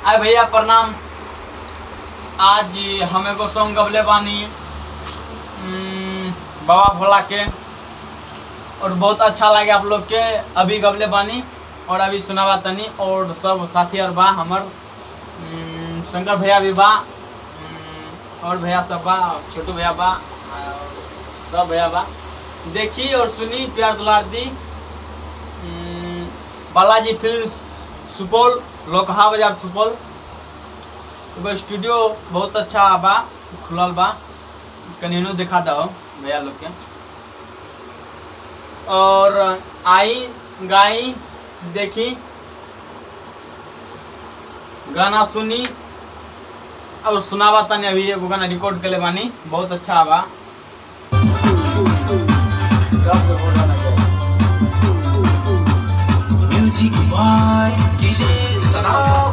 आए भैया प्रणाम। आज हम एगो सॉन्ग गबले बानी बाबा भोला के, और बहुत अच्छा लगे आप लोग के। अभी गबले बानी और अभी सुनावा तनी, और सब साथी और बा हमर शंकर भैया भी बा, और भैया सब बा, छोटू भैया बा, सब भैया बा। देखी और सुनी, प्यार दुलार दी। बालाजी फिल्म्स सुपौल, लोकहा बाजार सुपौल। एगो स्टूडियो बहुत अच्छा बा, खुलल बा, कनिनो दिखा दो भैया लोग के। और आई गाई देखी, गाना सुनी और सुनावा तनी। अभी एगो गाना रिकॉर्ड कर ले बानी, बहुत अच्छा बा। Music by DJ I